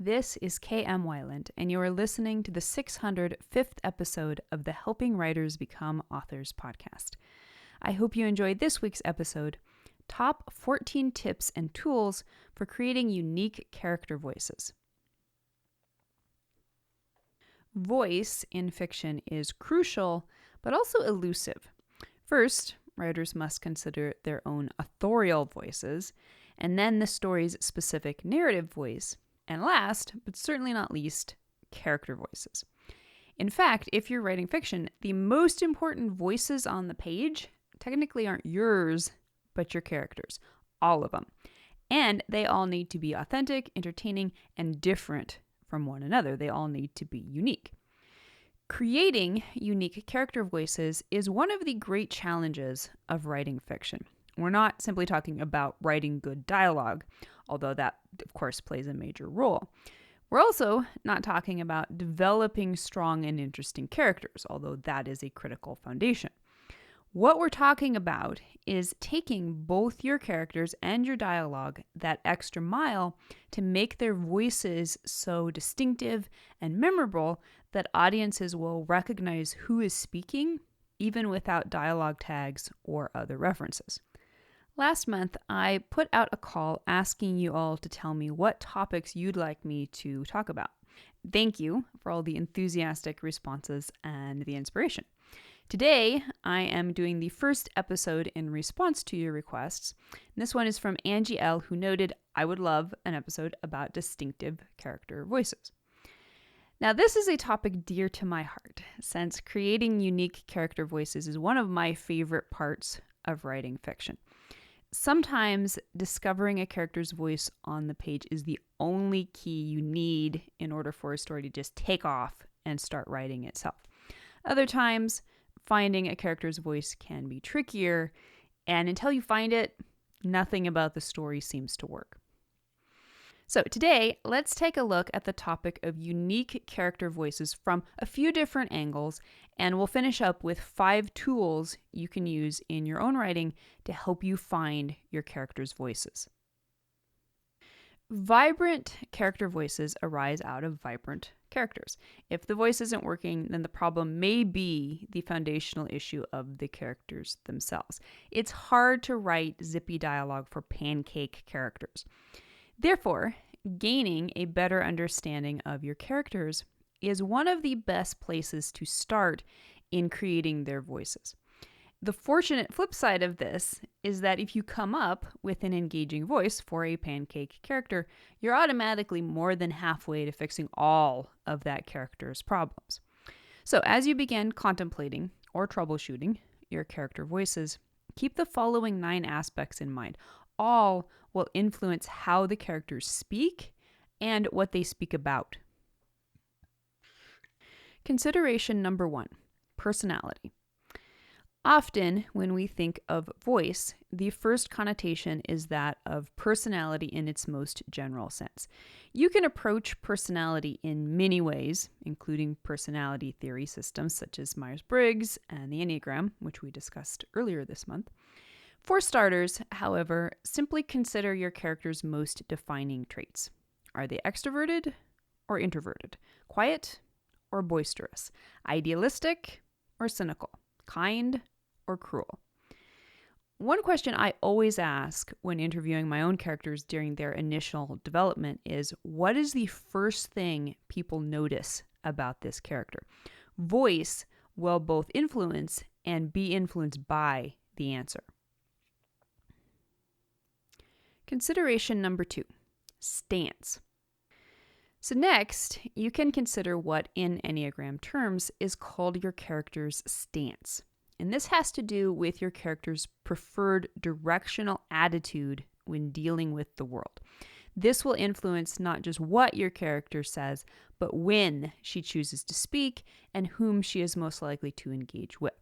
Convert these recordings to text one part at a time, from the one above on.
This is KM Weiland, and you are listening to the 605th episode of the Helping Writers Become Authors podcast. I hope you enjoyed this week's episode, Top 14 Tips and Tools for Creating Unique Character Voices. Voice in fiction is crucial, but also elusive. First, writers must consider their own authorial voices, and then the story's specific narrative voice. And last, but certainly not least, character voices. In fact, if you're writing fiction, the most important voices on the page technically aren't yours, but your characters. All of them. And they all need to be authentic, entertaining, and different from one another. They all need to be unique. Creating unique character voices is one of the great challenges of writing fiction. We're not simply talking about writing good dialogue, although that, of course, plays a major role. We're also not talking about developing strong and interesting characters, although that is a critical foundation. What we're talking about is taking both your characters and your dialogue that extra mile to make their voices so distinctive and memorable that audiences will recognize who is speaking, even without dialogue tags or other references. Last month, I put out a call asking you all to tell me what topics you'd like me to talk about. Thank you for all the enthusiastic responses and the inspiration. Today, I am doing the first episode in response to your requests. And this one is from Angie L., who noted I would love an episode about distinctive character voices. Now, this is a topic dear to my heart, since creating unique character voices is one of my favorite parts of writing fiction. Sometimes discovering a character's voice on the page is the only key you need in order for a story to just take off and start writing itself. Other times, finding a character's voice can be trickier, and until you find it, nothing about the story seems to work. So today, let's take a look at the topic of unique character voices from a few different angles, and we'll finish up with 5 tools you can use in your own writing to help you find your characters' voices. Vibrant character voices arise out of vibrant characters. If the voice isn't working, then the problem may be the foundational issue of the characters themselves. It's hard to write zippy dialogue for pancake characters. Therefore, gaining a better understanding of your characters is one of the best places to start in creating their voices. The fortunate flip side of this is that if you come up with an engaging voice for a pancake character, you're automatically more than halfway to fixing all of that character's problems. So as you begin contemplating or troubleshooting your character voices, keep the following 9 aspects in mind. All will influence how the characters speak and what they speak about. Consideration number 1, personality. Often, when we think of voice, the first connotation is that of personality in its most general sense. You can approach personality in many ways, including personality theory systems such as Myers-Briggs and the Enneagram, which we discussed earlier this month. For starters, however, simply consider your character's most defining traits. Are they extroverted or introverted? Quiet or boisterous? Idealistic or cynical? Kind or cruel? One question I always ask when interviewing my own characters during their initial development is, what is the first thing people notice about this character? Voice will both influence and be influenced by the answer. Consideration number 2, stance. So next, you can consider what in Enneagram terms is called your character's stance. And this has to do with your character's preferred directional attitude when dealing with the world. This will influence not just what your character says, but when she chooses to speak and whom she is most likely to engage with.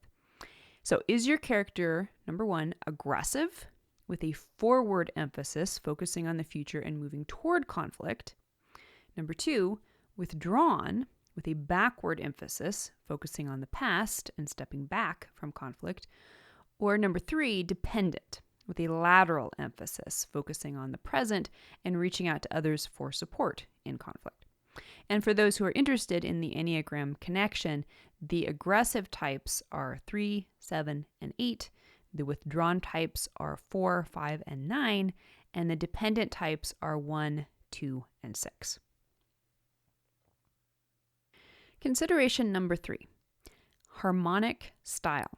So is your character, number 1, aggressive, with a forward emphasis, focusing on the future and moving toward conflict? Number 2, withdrawn, with a backward emphasis, focusing on the past and stepping back from conflict? Or number 3, dependent, with a lateral emphasis, focusing on the present and reaching out to others for support in conflict. And for those who are interested in the Enneagram connection, the aggressive types are 3, 7, and 8. The withdrawn types are 4, 5, and 9. And the dependent types are 1, 2, and 6. Consideration number 3, harmonic style.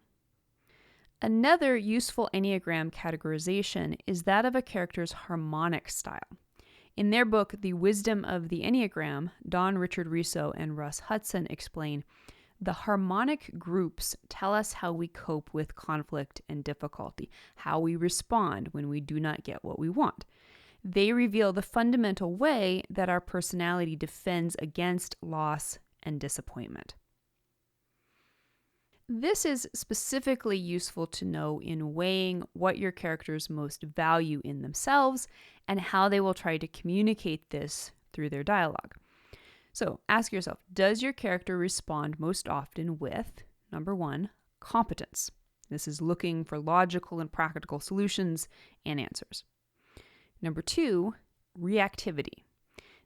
Another useful Enneagram categorization is that of a character's harmonic style. In their book, The Wisdom of the Enneagram, Don Richard Riso and Russ Hudson explain, the harmonic groups tell us how we cope with conflict and difficulty, how we respond when we do not get what we want. They reveal the fundamental way that our personality defends against loss and disappointment. This is specifically useful to know in weighing what your characters most value in themselves and how they will try to communicate this through their dialogue. So ask yourself, does your character respond most often with, number 1, competence? This is looking for logical and practical solutions and answers. Number 2, reactivity.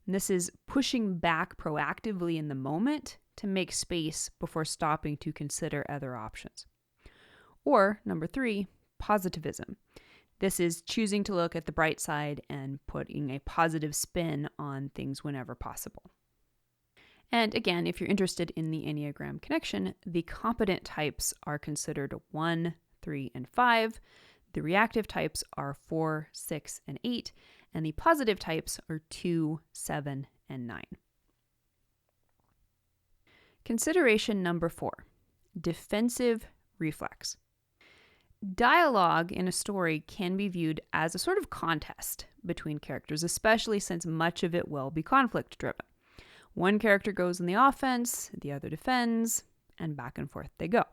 And this is pushing back proactively in the moment to make space before stopping to consider other options. Or number 3, positivism. This is choosing to look at the bright side and putting a positive spin on things whenever possible. And again, if you're interested in the Enneagram connection, the competent types are considered 1, 3, and 5. The reactive types are 4, 6, and 8. And the positive types are 2, 7, and 9. Consideration number 4, defensive reflex. Dialogue in a story can be viewed as a sort of contest between characters, especially since much of it will be conflict-driven. One character goes on the offense, the other defends, and back and forth they go.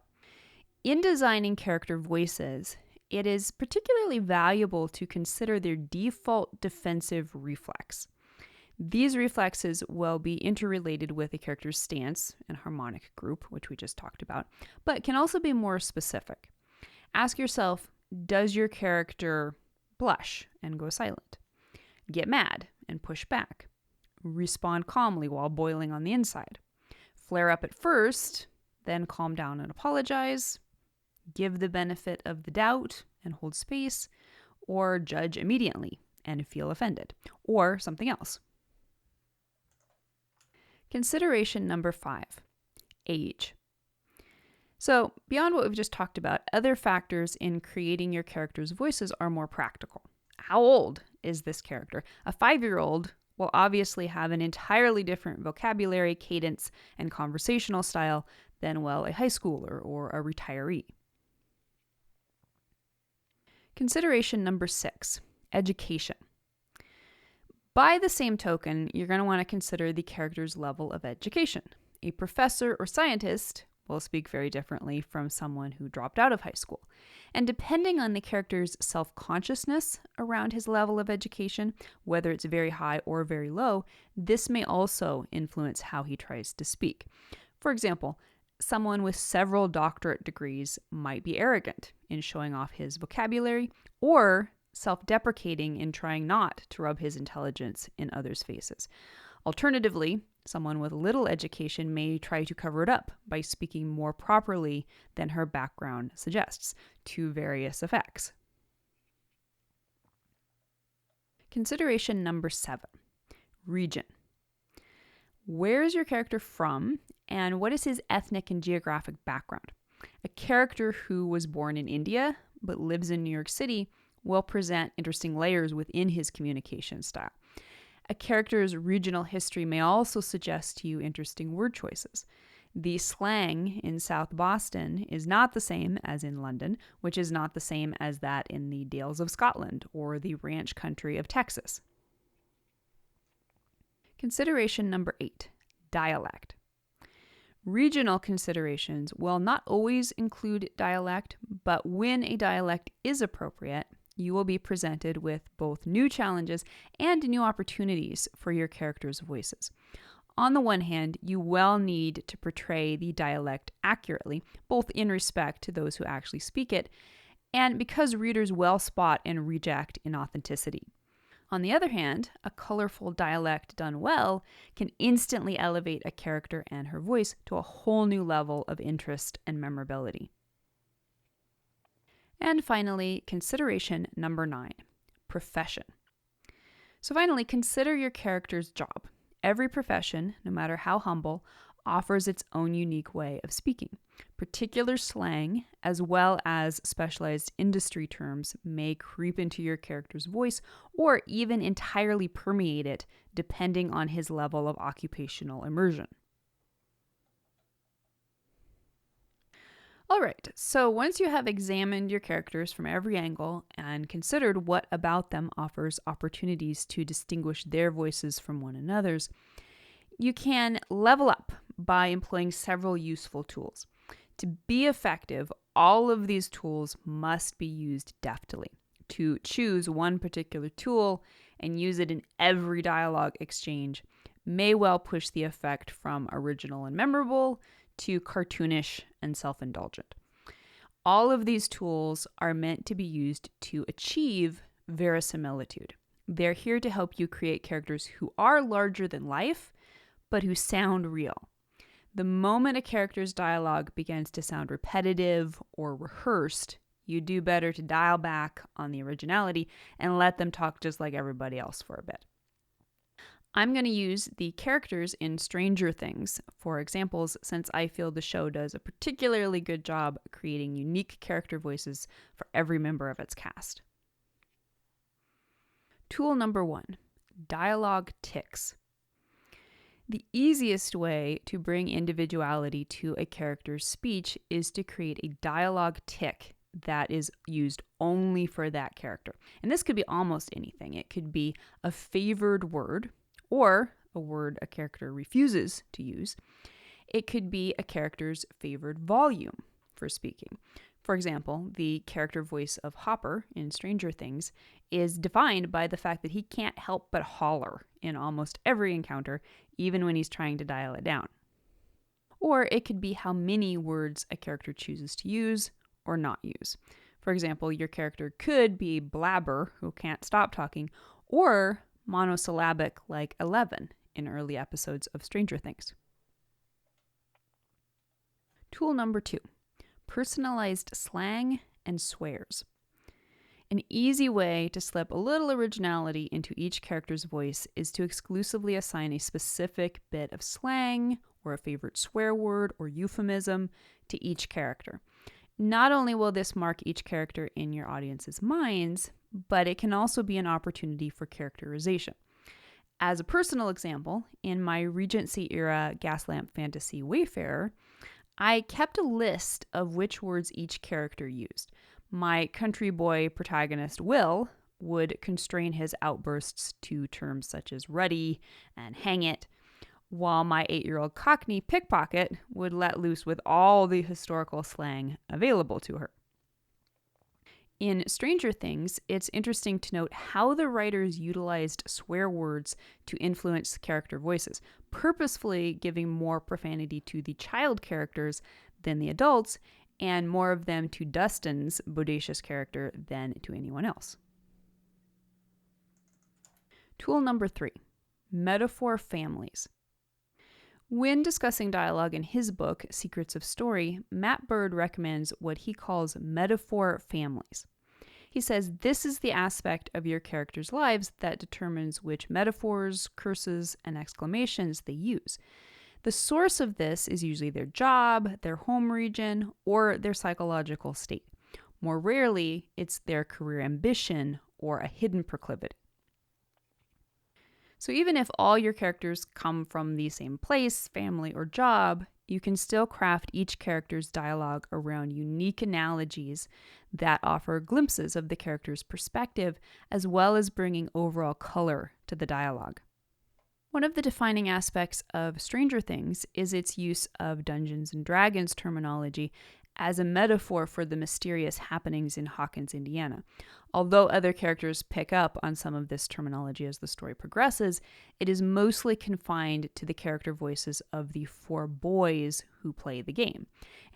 In designing character voices, it is particularly valuable to consider their default defensive reflex. These reflexes will be interrelated with a character's stance and harmonic group, which we just talked about, but can also be more specific. Ask yourself, does your character blush and go silent? Get mad and push back? Respond calmly while boiling on the inside? Flare up at first, then calm down and apologize? Give the benefit of the doubt and hold space? Or judge immediately and feel offended? Or something else? Consideration number 5, age. So, beyond what we've just talked about, other factors in creating your character's voices are more practical. How old is this character? A 5-year-old will obviously have an entirely different vocabulary, cadence, and conversational style than, well, a high schooler or a retiree. Consideration number 6, education. By the same token, you're going to want to consider the character's level of education. A professor or scientist will speak very differently from someone who dropped out of high school. And depending on the character's self-consciousness around his level of education, whether it's very high or very low, this may also influence how he tries to speak. For example, someone with several doctorate degrees might be arrogant in showing off his vocabulary, or self-deprecating in trying not to rub his intelligence in others' faces. Alternatively, someone with little education may try to cover it up by speaking more properly than her background suggests, to various effects. Consideration number 7, region. Where is your character from, and what is his ethnic and geographic background? A character who was born in India but lives in New York City will present interesting layers within his communication style. A character's regional history may also suggest to you interesting word choices. The slang in South Boston is not the same as in London, which is not the same as that in the Dales of Scotland or the ranch country of Texas. Consideration number 8, dialect. Regional considerations will not always include dialect, but when a dialect is appropriate, you will be presented with both new challenges and new opportunities for your characters' voices. On the one hand, you will need to portray the dialect accurately, both in respect to those who actually speak it, and because readers will spot and reject inauthenticity. On the other hand, a colorful dialect done well can instantly elevate a character and her voice to a whole new level of interest and memorability. And finally, consideration number 9, profession. So finally, consider your character's job. Every profession, no matter how humble, offers its own unique way of speaking. Particular slang, as well as specialized industry terms, may creep into your character's voice or even entirely permeate it, depending on his level of occupational immersion. All right, so once you have examined your characters from every angle and considered what about them offers opportunities to distinguish their voices from one another's, you can level up by employing several useful tools. To be effective, all of these tools must be used deftly. To choose one particular tool and use it in every dialogue exchange may well push the effect from original and memorable to cartoonish and self-indulgent. All of these tools are meant to be used to achieve verisimilitude. They're here to help you create characters who are larger than life, but who sound real. The moment a character's dialogue begins to sound repetitive or rehearsed, you do better to dial back on the originality and let them talk just like everybody else for a bit. I'm going to use the characters in Stranger Things for examples, since I feel the show does a particularly good job creating unique character voices for every member of its cast. Tool number 1, dialogue tics. The easiest way to bring individuality to a character's speech is to create a dialogue tic that is used only for that character. And this could be almost anything. It could be a favored word, or a word a character refuses to use. It could be a character's favored volume for speaking. For example, the character voice of Hopper in Stranger Things is defined by the fact that he can't help but holler in almost every encounter, even when he's trying to dial it down. Or it could be how many words a character chooses to use or not use. For example, your character could be a blabber who can't stop talking, or monosyllabic like Eleven in early episodes of Stranger Things. Tool number 2, personalized slang and swears. An easy way to slip a little originality into each character's voice is to exclusively assign a specific bit of slang or a favorite swear word or euphemism to each character. Not only will this mark each character in your audience's minds, but it can also be an opportunity for characterization. As a personal example, in my Regency-era Gaslamp fantasy Wayfarer, I kept a list of which words each character used. My country boy protagonist, Will, would constrain his outbursts to terms such as ruddy and hang it, while my 8-year-old Cockney pickpocket would let loose with all the historical slang available to her. In Stranger Things, it's interesting to note how the writers utilized swear words to influence character voices, purposefully giving more profanity to the child characters than the adults, and more of them to Dustin's bodacious character than to anyone else. Tool number 3, metaphor families. When discussing dialogue in his book, Secrets of Story, Matt Bird recommends what he calls metaphor families. He says this is the aspect of your characters' lives that determines which metaphors, curses, and exclamations they use. The source of this is usually their job, their home region, or their psychological state. More rarely, it's their career ambition or a hidden proclivity. So even if all your characters come from the same place, family, or job, you can still craft each character's dialogue around unique analogies that offer glimpses of the character's perspective, as well as bringing overall color to the dialogue. One of the defining aspects of Stranger Things is its use of Dungeons and Dragons terminology as a metaphor for the mysterious happenings in Hawkins, Indiana. Although other characters pick up on some of this terminology as the story progresses, it is mostly confined to the character voices of the 4 boys who play the game.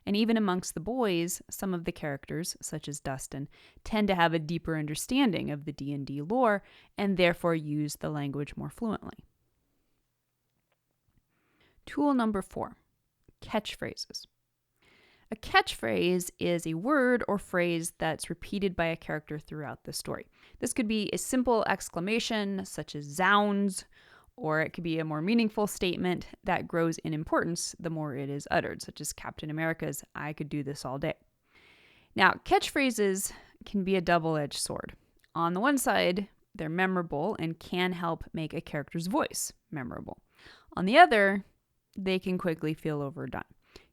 And even amongst the boys, some of the characters, such as Dustin, tend to have a deeper understanding of the D&D lore and therefore use the language more fluently. Tool number 4, catchphrases. A catchphrase is a word or phrase that's repeated by a character throughout the story. This could be a simple exclamation, such as "zounds," or it could be a more meaningful statement that grows in importance the more it is uttered, such as Captain America's "I could do this all day." Now, catchphrases can be a double-edged sword. On the one side, they're memorable and can help make a character's voice memorable. On the other, they can quickly feel overdone.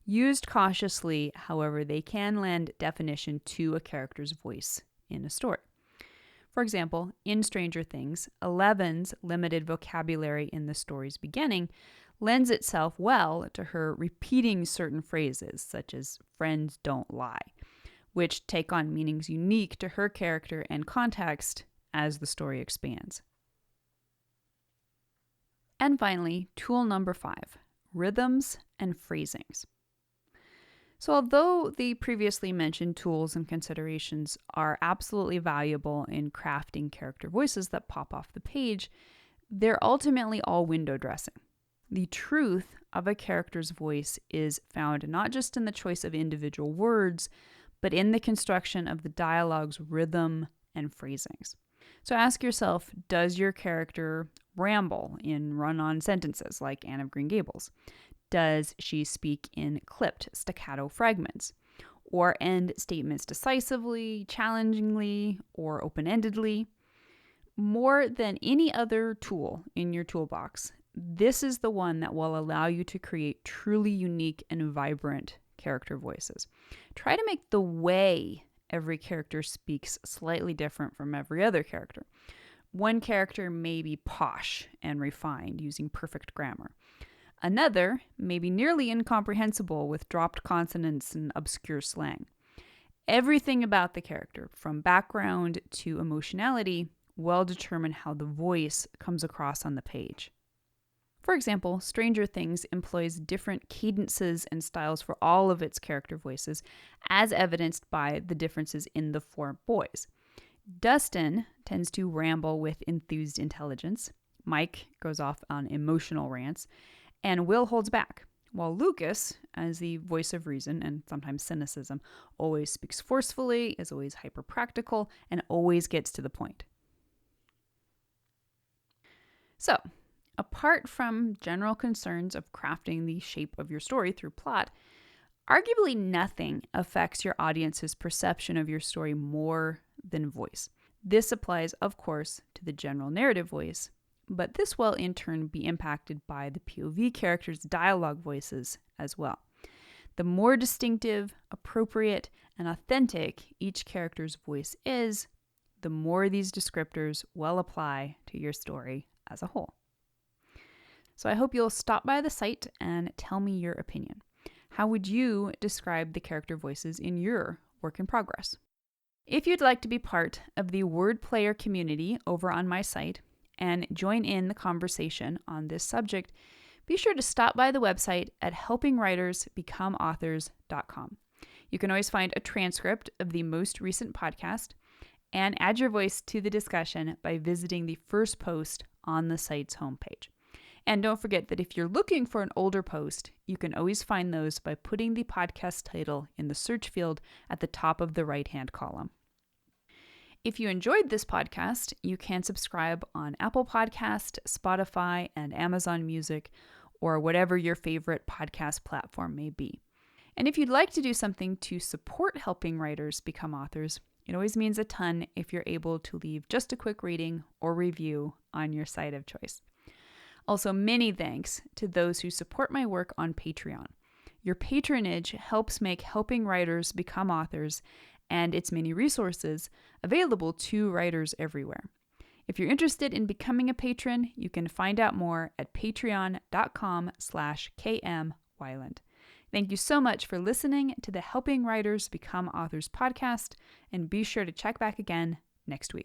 Used cautiously, however, they can lend definition to a character's voice in a story. For example, in Stranger Things, Eleven's limited vocabulary in the story's beginning lends itself well to her repeating certain phrases, such as "friends don't lie," which take on meanings unique to her character and context as the story expands. And finally, tool number 5, rhythms and phrasings. So although the previously mentioned tools and considerations are absolutely valuable in crafting character voices that pop off the page, they're ultimately all window dressing. The truth of a character's voice is found not just in the choice of individual words, but in the construction of the dialogue's rhythm and phrasings. So ask yourself, does your character ramble in run-on sentences like Anne of Green Gables? Does she speak in clipped staccato fragments, or end statements decisively, challengingly, or open-endedly? More than any other tool in your toolbox, this is the one that will allow you to create truly unique and vibrant character voices. Try to make the way every character speaks slightly different from every other character. One character may be posh and refined, using perfect grammar. Another may be nearly incomprehensible with dropped consonants and obscure slang. Everything about the character, from background to emotionality, will determine how the voice comes across on the page. For example, Stranger Things employs different cadences and styles for all of its character voices, as evidenced by the differences in the 4 boys. Dustin tends to ramble with enthused intelligence. Mike goes off on emotional rants. And Will holds back, while Lucas, as the voice of reason and sometimes cynicism, always speaks forcefully, is always hyper-practical, and always gets to the point. So, apart from general concerns of crafting the shape of your story through plot, arguably nothing affects your audience's perception of your story more than voice. This applies, of course, to the general narrative voice, but this will in turn be impacted by the POV characters' dialogue voices as well. The more distinctive, appropriate, and authentic each character's voice is, the more these descriptors will apply to your story as a whole. So I hope you'll stop by the site and tell me your opinion. How would you describe the character voices in your work in progress? If you'd like to be part of the word player community over on my site, and join in the conversation on this subject, be sure to stop by the website at helpingwritersbecomeauthors.com. You can always find a transcript of the most recent podcast and add your voice to the discussion by visiting the first post on the site's homepage. And don't forget that if you're looking for an older post, you can always find those by putting the podcast title in the search field at the top of the right-hand column. If you enjoyed this podcast, you can subscribe on Apple Podcast, Spotify, and Amazon Music, or whatever your favorite podcast platform may be. And if you'd like to do something to support helping writers become authors, it always means a ton if you're able to leave just a quick rating or review on your site of choice. Also, many thanks to those who support my work on Patreon. Your patronage helps make helping writers become authors and its many resources available to writers everywhere. If you're interested in becoming a patron, you can find out more at patreon.com/kmweiland. Thank you so much for listening to the Helping Writers Become Authors podcast, and be sure to check back again next week.